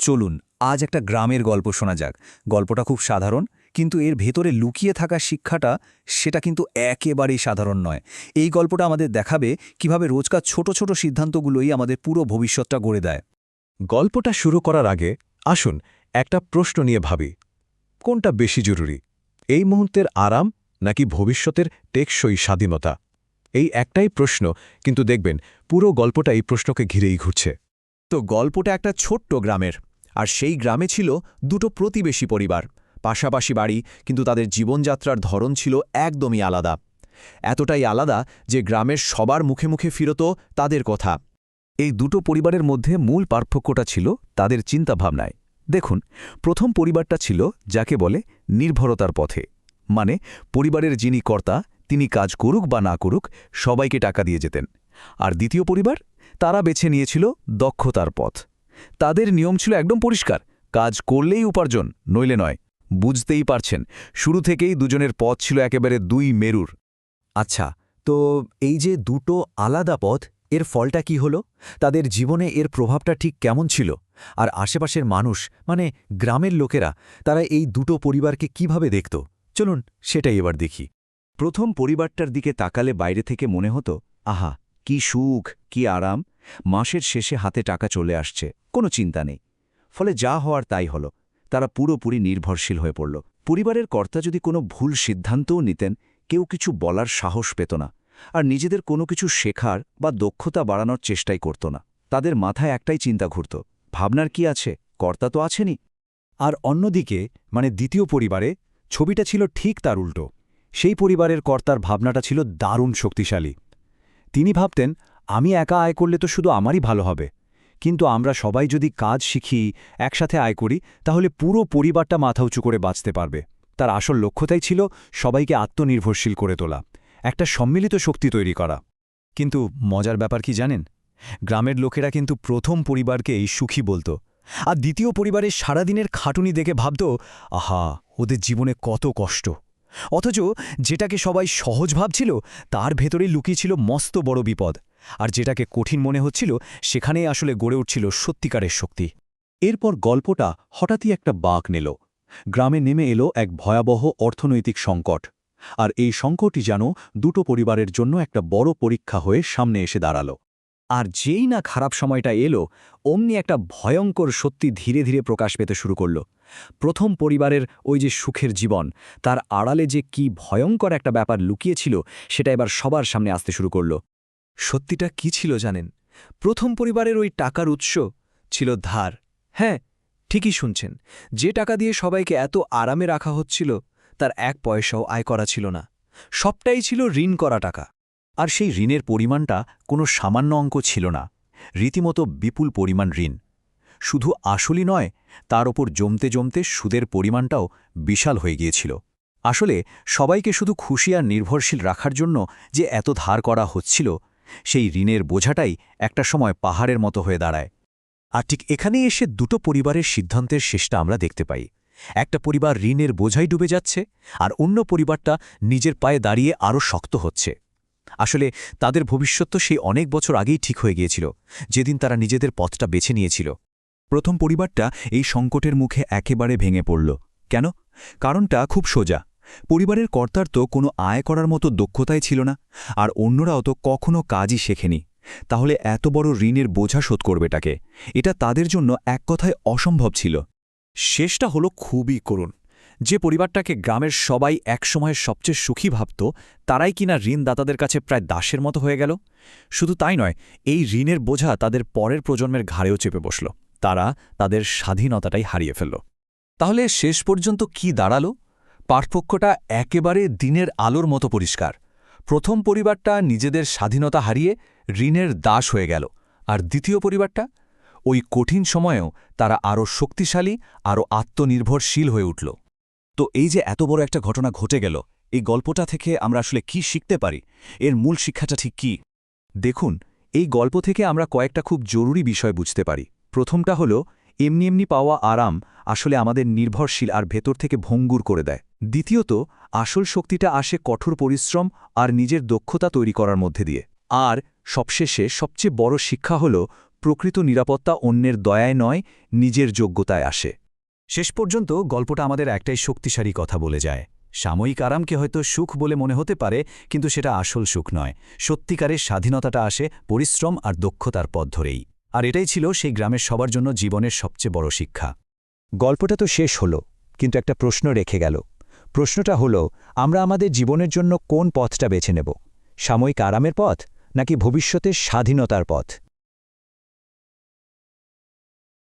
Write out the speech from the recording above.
চলুন আজ একটা গ্রামের গল্প শোনা যাক। গল্পটা খুব সাধারণ, কিন্তু এর ভেতরে লুকিয়ে থাকা শিক্ষাটা সেটা কিন্তু একেবারেই সাধারণ নয়। এই গল্পটা আমাদের দেখাবে কিভাবে রোজকার ছোট ছোট সিদ্ধান্তগুলোই আমাদের পুরো ভবিষ্যৎটা গড়ে দেয়। গল্পটা শুরু করার আগে আসুন একটা প্রশ্ন নিয়ে ভাবি, কোনটা বেশি জরুরি, এই মুহূর্তের আরাম নাকি ভবিষ্যতের টেকসই স্বাধীনতা? এই একটাই প্রশ্ন, কিন্তু দেখবেন পুরো গল্পটা এই প্রশ্নকে ঘিরেই ঘুরছে। তো গল্পটা একটা ছোট্ট গ্রামের, আর সেই গ্রামে ছিল দুটো প্রতিবেশী পরিবার, পাশাপাশি বাড়ি, কিন্তু তাদের জীবনযাত্রার ধরন ছিল একদমই আলাদা। এতটাই আলাদা যে গ্রামের সবার মুখে মুখে ফিরত তাদের কথা। এই দুটো পরিবারের মধ্যে মূল পার্থক্যটা ছিল তাদের চিন্তাভাবনায়। দেখুন, প্রথম পরিবারটা ছিল যাকে বলে নির্ভরতার পথে, মানে পরিবারের যিনি কর্তা তিনি কাজ করুক বা না করুক সবাইকে টাকা দিয়ে যেতেন। আর দ্বিতীয় পরিবার, তারা বেছে নিয়েছিল দক্ষতার পথ। তাদের নিয়ম ছিল একদম পরিষ্কার, কাজ করলেই উপার্জন, নইলে নয়। বুঝতেই পারছেন, শুরু থেকেই দুজনের পথ ছিল একেবারে দুই মেরুর। আচ্ছা, তো এই যে দুটো আলাদা পথ, এর ফলটা কি হলো? তাদের জীবনে এর প্রভাবটা ঠিক কেমন ছিল? আর আশেপাশের মানুষ, মানে গ্রামের লোকেরা, তারা এই দুটো পরিবারকে কিভাবে দেখত? চলুন সেটাই এবার দেখি। প্রথম পরিবারটার দিকে তাকালে বাইরে থেকে মনে হতো, আহা কি সুখ, কি আরাম, মাসের শেষে হাতে টাকা চলে আসছে, কোনো চিন্তা নেই। ফলে যা হওয়ার তাই হলো, তারা পুরোপুরি নির্ভরশীল হয়ে পড়ল। পরিবারের কর্তা যদি কোনো ভুল সিদ্ধান্তও নিতেন, কেউ কিছু বলার সাহস পেত না, আর নিজেদের কোনো কিছু শেখার বা দক্ষতা বাড়ানোর চেষ্টাই করত না। তাদের মাথায় একটাই চিন্তা ঘুরত, ভাবনার কি আছে, কর্তা তো আছেনই। আর অন্যদিকে, মানে দ্বিতীয় পরিবারে, ছবিটা ছিল ঠিক তার উল্টো। সেই পরিবারের কর্তার ভাবনাটা ছিল দারুণ শক্তিশালী। তিনি ভাবতেন, আমি একা আয় করলে তো শুধু আমারই ভালো হবে, কিন্তু আমরা সবাই যদি কাজ শিখি, একসাথে আয় করি, তাহলে পুরো পরিবারটা মাথা উঁচু করে বাঁচতে পারবে। তার আসল লক্ষ্যটাই ছিল সবাইকে আত্মনির্ভরশীল করে তোলা, একটা সম্মিলিত শক্তি তৈরি করা। কিন্তু মজার ব্যাপার কি জানেন? গ্রামের লোকেরা কিন্তু প্রথম পরিবারকে এই সুখী বলত, আর দ্বিতীয় পরিবারের সারাদিনের খাটুনি দেখে ভাবত, আহা, ওদের জীবনে কত কষ্ট। অথচ যেটাকে সবাই সহজ ভাবছিল, তার ভেতরেই লুকিয়ে ছিল মস্ত বড় বিপদ। আর যেটাকে কঠিন মনে হচ্ছিল, সেখানেই আসলে গড়ে উঠছিল সত্যিকারের শক্তি। এরপর গল্পটা হঠাৎই একটা বাঁক নিল। গ্রামে নেমে এলো এক ভয়াবহ অর্থনৈতিক সংকট, আর এই সংকটই যেন দুটো পরিবারের জন্য একটা বড় পরীক্ষা হয়ে সামনে এসে দাঁড়াল। আর যেই না খারাপ সময়টা এলো, অমনি একটা ভয়ঙ্কর সত্যি ধীরে ধীরে প্রকাশ পেতে শুরু করল। প্রথম পরিবারের ওই যে সুখের জীবন, তার আড়ালে যে কি ভয়ঙ্কর একটা ব্যাপার লুকিয়েছিল, সেটা এবার সবার সামনে আসতে শুরু করল। সত্যিটা কি ছিল জানেন? প্রথম পরিবারের ওই টাকার উৎস ছিল ধার। হ্যাঁ, ঠিকই শুনছেন, যে টাকা দিয়ে সবাইকে এত আরামে রাখা হচ্ছিল, তার এক পয়সাও আয় করা ছিল না। সবটাই ছিল ঋণ করা টাকা। আর সেই ঋণের পরিমাণটা কোনো সামান্য অঙ্ক ছিল না, রীতিমতো বিপুল পরিমাণ ঋণ। শুধু আসলই নয়, তার ওপর জমতে জমতে সুদের পরিমাণটাও বিশাল হয়ে গিয়েছিল। আসলে সবাইকে শুধু খুশি আর নির্ভরশীল রাখার জন্য যে এত ধার করা হচ্ছিল, সেই ঋণের বোঝাটাই একটা সময় পাহাড়ের মতো হয়ে দাঁড়ায়। আর ঠিক এখানেই এসে দুটো পরিবারের সিদ্ধান্তের শেষটা আমরা দেখতে পাই। একটা পরিবার ঋণের বোঝাই ডুবে যাচ্ছে, আর অন্য পরিবারটা নিজের পায়ে দাঁড়িয়ে আরও শক্ত হচ্ছে। আসলে তাদের ভবিষ্যৎ তো সেই অনেক বছর আগেই ঠিক হয়ে গিয়েছিল, যেদিন তারা নিজেদের পথটা বেছে নিয়েছিল। প্রথম পরিবারটা এই সংকটের মুখে একেবারে ভেঙে পড়ল। কেন? কারণটা খুব সোজা। পরিবারের কর্তার তো কোনো আয় করার মতো দক্ষতাই ছিল না, আর অন্যরাও তো কখনো কাজই শেখেনি। তাহলে এত বড় ঋণের বোঝা শোধ করবেটাকে? এটা তাদের জন্য এক কথায় অসম্ভব ছিল। শেষটা হলো খুবই করুণ। যে পরিবারটাকে গ্রামের সবাই একসময় সবচেয়ে সুখী ভাবত, তারাই কিনা ঋণদাতাদের কাছে প্রায় দাসের মতো হয়ে গেল। শুধু তাই নয়, এই ঋণের বোঝা তাদের পরের প্রজন্মের ঘাড়েও চেপে বসল। তারা তাদের স্বাধীনতাটাই হারিয়ে ফেলল। তাহলে শেষ পর্যন্ত কি দাঁড়ালো? পার্থক্যটা একেবারে দিনের আলোর মতো পরিষ্কার। প্রথম পরিবারটা নিজেদের স্বাধীনতা হারিয়ে ঋণের দাস হয়ে গেল, আর দ্বিতীয় পরিবারটা ওই কঠিন সময়েও তারা আরও শক্তিশালী, আরও আত্মনির্ভরশীল হয়ে উঠল। তো এই যে এত বড় একটা ঘটনা ঘটে গেল, এই গল্পটা থেকে আমরা আসলে কি শিখতে পারি? এর মূল শিক্ষাটা ঠিক কি? দেখুন, এই গল্প থেকে আমরা কয়েকটা খুব জরুরি বিষয় বুঝতে পারি। প্রথমটা হলো, এমনি এমনি পাওয়া আরাম আসলে আমাদের নির্ভরশীল আর ভেতর থেকে ভঙ্গুর করে দেয়। দ্বিতীয়ত, আসল শক্তিটা আসে কঠোর পরিশ্রম আর নিজের দক্ষতা তৈরি করার মধ্যে দিয়ে। আর সবশেষে সবচেয়ে বড় শিক্ষা হলো, প্রকৃত নিরাপত্তা অন্যের দয়ায় নয়, নিজের যোগ্যতায় আসে। শেষ পর্যন্ত গল্পটা আমাদের একটাই শক্তিশালী কথা বলে যায়। সাময়িক আরামকে হয়তো সুখ বলে মনে হতে পারে, কিন্তু সেটা আসল সুখ নয়। সত্যিকারের স্বাধীনতাটা আসে পরিশ্রম আর দক্ষতার পথ ধরেই। আর এটাই ছিল সেই গ্রামের সবার জন্য জীবনের সবচেয়ে বড় শিক্ষা। গল্পটা তো শেষ হলো, কিন্তু একটা প্রশ্ন রেখে গেল। প্রশ্নটা হলো, আমরা আমাদের জীবনের জন্য কোন পথটা বেছে নেব? সাময়িক আরামের পথ নাকি ভবিষ্যতের স্বাধীনতার পথ?